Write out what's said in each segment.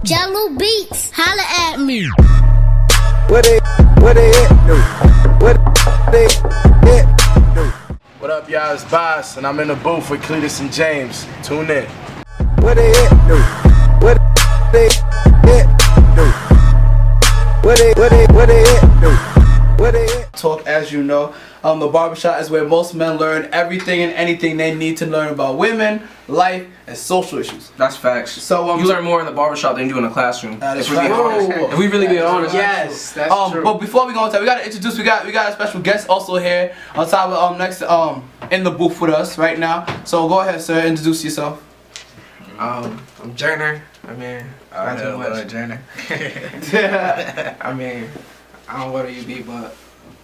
Jello Beats, holla at me. What they do? What they do? What up, y'all? It's Boss, and I'm in the booth with Cletus and James. Tune in. What they do? What they do? What they do? What they Talk, as you know, the barbershop is where most men learn everything and anything they need to learn about women, life, and social issues. That's facts. So you learn more in the barbershop than you do in the classroom. That is if we're being honest. If we really being honest. Yes, that's true. But before we go into that, we gotta introduce. We got a special guest also here on top of next in the booth with us right now. So go ahead, sir. Introduce yourself. I'm Jerner. I mean, not too much. Jerner. I mean, I don't know what you be, but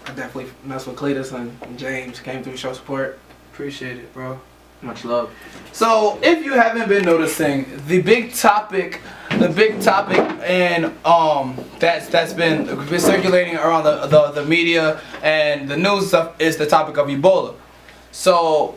I definitely mess with Cletus and James. Came through, show support. Appreciate it, bro. Much love. So, if you haven't been noticing, the big topic, and that's been circulating around the media and the news stuff is the topic of Ebola. So,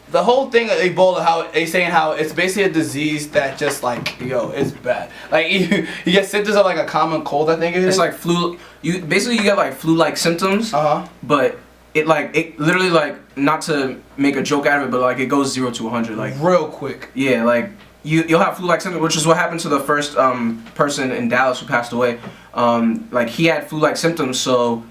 the whole thing of Ebola, how they saying how it's basically a disease that just like, yo, it's bad. Like you get symptoms of like a common cold, I think it is. It's like flu. You get like flu-like symptoms. But it literally, like, not to make a joke out of it, but like it goes 0 to 100 like real quick. Yeah, like you'll have flu-like symptoms, which is what happened to the first person in Dallas who passed away. Like he had flu-like symptoms, so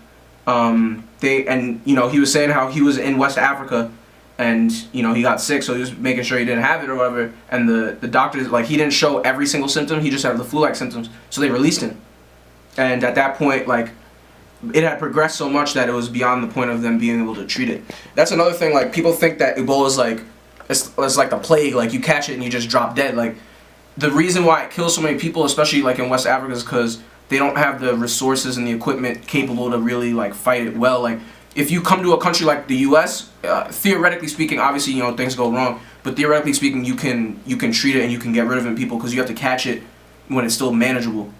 he was saying how he was in West Africa. And he got sick, so he was making sure he didn't have it or whatever. And the doctors, like, he didn't show every single symptom. He just had the flu-like symptoms, so they released him. And at that point, like, it had progressed so much that it was beyond the point of them being able to treat it. That's another thing. Like, people think that Ebola is like it's like the plague. Like, you catch it and you just drop dead. Like, the reason why it kills so many people, especially like in West Africa, is because they don't have the resources and the equipment capable to really like fight it well. Like, if you come to a country like the U.S., theoretically speaking, obviously, things go wrong, but theoretically speaking, you can treat it and you can get rid of it in people because you have to catch it when it's still manageable.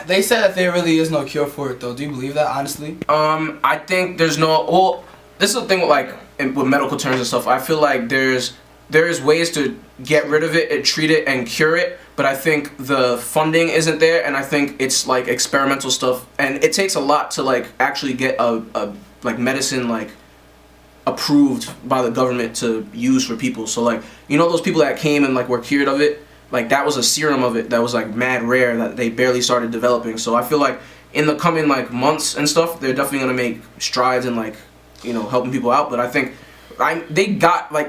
They said that there really is no cure for it, though. Do you believe that, honestly? I think there's no. Well, this is the thing with with medical terms and stuff. I feel like there's ways to get rid of it and treat it and cure it, but I think the funding isn't there, and I think it's like experimental stuff, and it takes a lot to like actually get a medicine like approved by the government to use for people. So like, those people that came and like were cured of it, like that was a serum of it that was like mad rare that they barely started developing. So I feel like in the coming like months and stuff, they're definitely gonna make strides in like helping people out. But I think they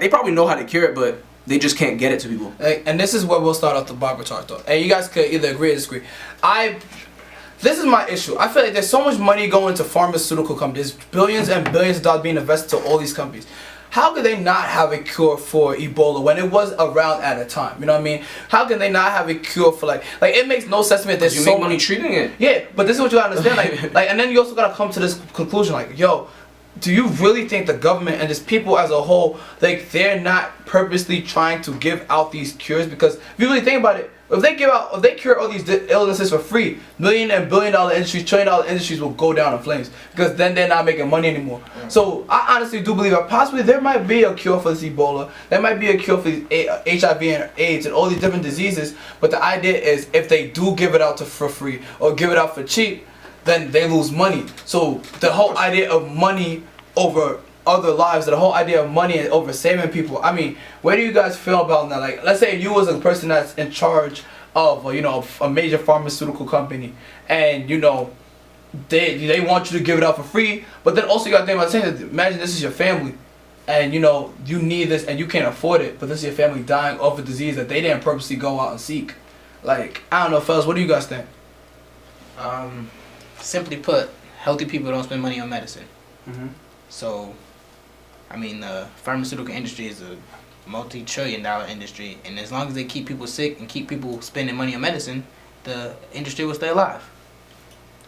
probably know how to cure it, but they just can't get it to people. And this is where we'll start off the barber talk, though. And you guys could either agree or disagree. This is my issue. I feel like there's so much money going to pharmaceutical companies. There's billions and billions of dollars being invested to all these companies. How could they not have a cure for Ebola when it was around at a time? You know what I mean? How can they not have a cure for like it makes no sense to me that there's you so make money treating it. Yeah, but this is what you gotta understand. And then you also gotta come to this conclusion, like, yo, do you really think the government and just people as a whole, like, they're not purposely trying to give out these cures? Because if you really think about it, if they cure all these illnesses for free, million and billion dollar industries, $1 trillion industries will go down in flames because then they're not making money anymore. So I honestly do believe that possibly there might be a cure for this Ebola. There might be a cure for HIV and AIDS and all these different diseases. But the idea is if they do give it out for free or give it out for cheap, then they lose money. So the whole idea of money over other lives, the whole idea of money over saving people. I mean, where do you guys feel about that? Like, let's say you was a person that's in charge of a major pharmaceutical company, and they want you to give it out for free, but then also you got to think about saying, imagine this is your family, and you need this and you can't afford it, but this is your family dying of a disease that they didn't purposely go out and seek. Like, I don't know, fellas, what do you guys think? Simply put, healthy people don't spend money on medicine. So, I mean, the pharmaceutical industry is a multi-trillion-dollar industry, and as long as they keep people sick and keep people spending money on medicine, the industry will stay alive.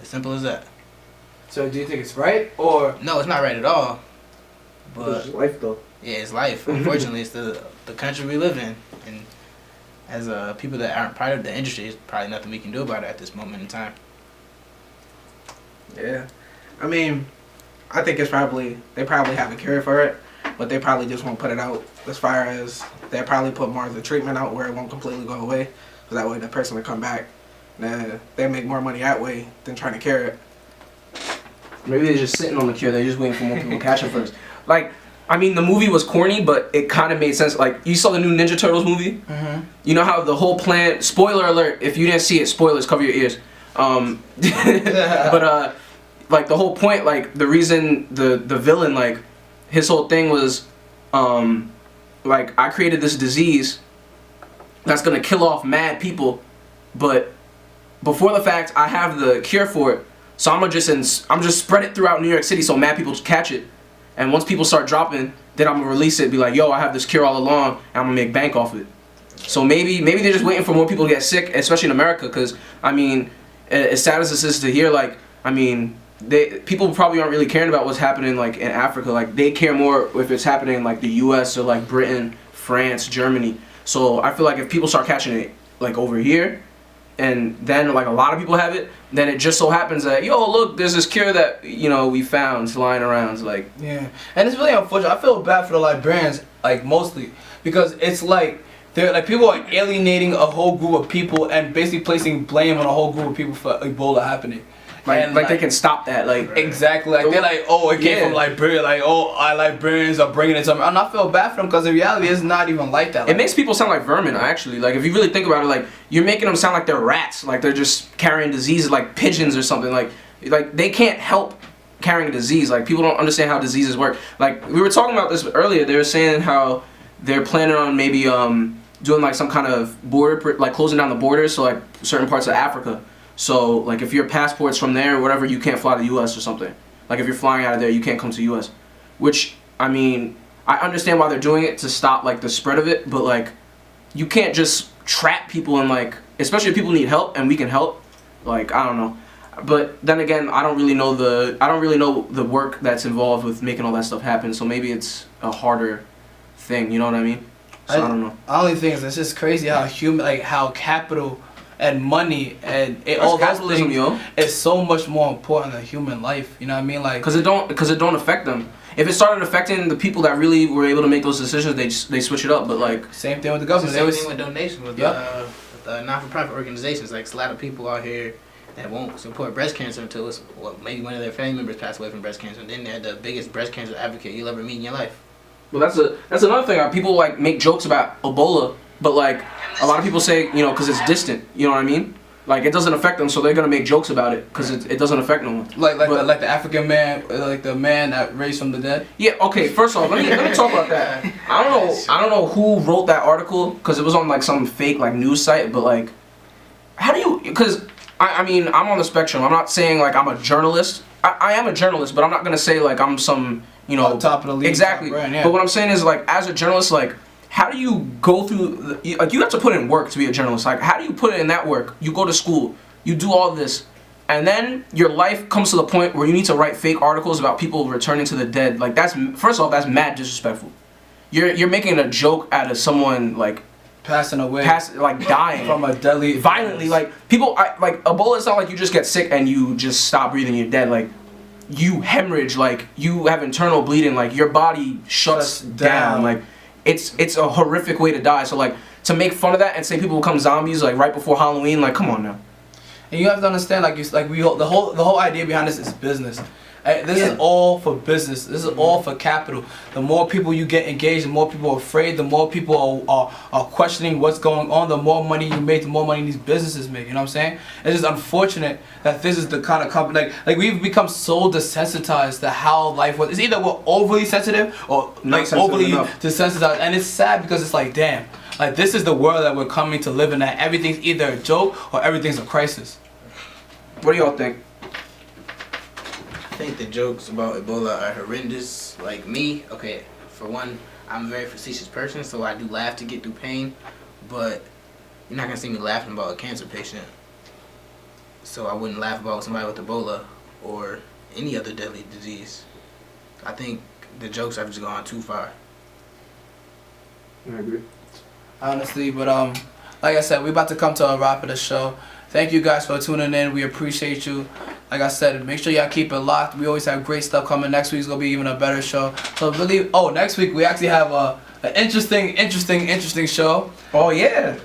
As simple as that. So, do you think it's right, or? No, it's not right at all. But It's life, though. yeah, it's life. Unfortunately, it's the country we live in, and as people that aren't part of the industry, there's probably nothing we can do about it at this moment in time. Yeah, I mean, I think they probably have a cure for it, but they probably just won't put it out. As far as they'll probably put more of the treatment out where it won't completely go away. So that way the person will come back. They make more money that way than trying to cure it. Maybe they're just sitting on the cure. They're just waiting for more people to catch it first. Like, I mean, the movie was corny, but it kind of made sense. Like, you saw the new Ninja Turtles movie? Mm-hmm. You know how the whole plan... Spoiler alert. If you didn't see it, spoilers. Cover your ears. But, like, the whole point, like, the reason the villain, like, his whole thing was, like, I created this disease that's going to kill off mad people, but before the fact, I have the cure for it. So I'm just spread it throughout New York City so mad people catch it. And once people start dropping, then I'm gonna release it, be like, yo, I have this cure all along, and I'm gonna make bank off of it. So maybe they're just waiting for more people to get sick, especially in America, because, I mean, as sad as this is to hear, like, I mean, people probably aren't really caring about what's happening, like, in Africa. Like, they care more if it's happening in, like, the US or, like, Britain, France, Germany. So I feel like if people start catching it, like, over here, and then, like, a lot of people have it, then it just so happens that, yo, look, there's this cure that, you know, we found lying around. It's like... Yeah. And it's really unfortunate. I feel bad for the librarians, like, mostly. Because it's like, they're, like, people are alienating a whole group of people and basically placing blame on a whole group of people for Ebola happening. Like, And, like they can stop that, like... Exactly. Like, they're like, oh, it came from Liberia. Like, oh, our librarians are bringing it to them. And I feel bad for them because in reality, it's not even like that. Like, it makes people sound like vermin, actually. Like, if you really think about it, like, you're making them sound like they're rats. Like, they're just carrying diseases like pigeons or something. Like they can't help carrying a disease. Like, people don't understand how diseases work. Like, we were talking about this earlier. They were saying how they're planning on maybe doing, like, some kind of border, like, closing down the borders, so, like, certain parts of Africa. So, like, if your passport's from there or whatever, you can't fly to the U.S. or something. Like, if you're flying out of there, you can't come to the U.S. Which, I mean, I understand why they're doing it, to stop, like, the spread of it, but, like, you can't just trap people and, like, especially if people need help and we can help. Like, I don't know. But then again, I don't really know the work that's involved with making all that stuff happen, so maybe it's a harder thing, you know what I mean? So I don't know. The only thing is, it's just crazy how how capital and money and all those things is so much more important than human life. You know what I mean? Like, because it don't affect them. If it started affecting the people that really were able to make those decisions, they switch it up. But like, same thing with the government. Same thing with donations with non-for-profit organizations. Like, a lot of people out here that won't support breast cancer until it's, well, maybe one of their family members passed away from breast cancer, and then they're the biggest breast cancer advocate you'll ever meet in your life. Well, that's another thing. People like make jokes about Ebola, but like a lot of people say, you know, because it's distant. You know what I mean? Like, it doesn't affect them, so they're gonna make jokes about it because it doesn't affect no one. Like the African man, like the man that raised from the dead. Yeah. Okay. First off, let me talk about that. I don't know who wrote that article because it was on like some fake like news site. But like, how do you? Because I mean, I'm on the spectrum. I'm not saying like I'm a journalist. I am a journalist, but I'm not gonna say like I'm some, you know, top of the league. Exactly. Brand, yeah. But what I'm saying is, like, as a journalist, like, how do you go through, like, you have to put in work to be a journalist. Like, how do you put in that work? You go to school, you do all this, and then your life comes to the point where you need to write fake articles about people returning to the dead. Like, that's, first off, that's mad disrespectful. You're making a joke out of someone, like, passing away, like dying from a deadly, violently. Like, people, like, Ebola, it's not like you just get sick and you just stop breathing, you're dead. Like, you hemorrhage, like, you have internal bleeding, like, your body shuts down. Like, it's a horrific way to die. So, like, to make fun of that and say people become zombies, like, right before Halloween, like, come on now. And you have to understand, like, the whole idea behind this is business. This is all for business. This is all for capital. The more people you get engaged, the more people are afraid, the more people are questioning what's going on, the more money you make, the more money these businesses make. You know what I'm saying? It's just unfortunate that this is the kind of company, like we've become so desensitized to how life was. It's either we're overly sensitive or like overly desensitized. And it's sad because it's like, damn, like this is the world that we're coming to live in, that everything's either a joke or everything's a crisis. What do y'all think? I think the jokes about Ebola are horrendous. Like me, okay, for one, I'm a very facetious person, so I do laugh to get through pain, but you're not gonna see me laughing about a cancer patient. So I wouldn't laugh about somebody with Ebola or any other deadly disease. I think the jokes have just gone too far. I agree. Honestly, but like I said, we're about to come to a wrap of the show. Thank you guys for tuning in. We appreciate you. Like I said, make sure y'all keep it locked. We always have great stuff coming. Next week's gonna be even a better show. So really, next week we actually have an interesting show. Oh yeah.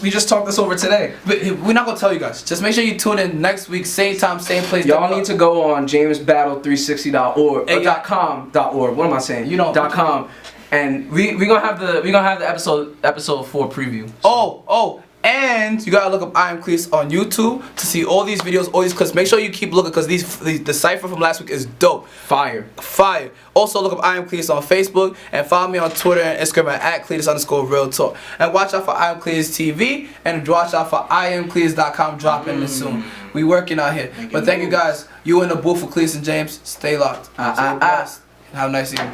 We just talked this over today. But we're not gonna tell you guys. Just make sure you tune in next week, same time, same place. Y'all need to go on jamesbattle360.org or .com.org. What am I saying? You know .com. And we gonna have the episode 4 preview. Oh, and you gotta look up I Am Cletus on YouTube to see all these videos, all these clips. Make sure you keep looking because the cipher from last week is dope. Fire. Also look up I Am Cletus on Facebook and follow me on Twitter and Instagram at Cletus_Real Talk. And watch out for I Am Cletus TV and watch out for IamCletus.com dropping this soon. We working out here. But thank you guys. You in the booth for Cletus and James. Stay locked. Stay blessed. Have a nice evening.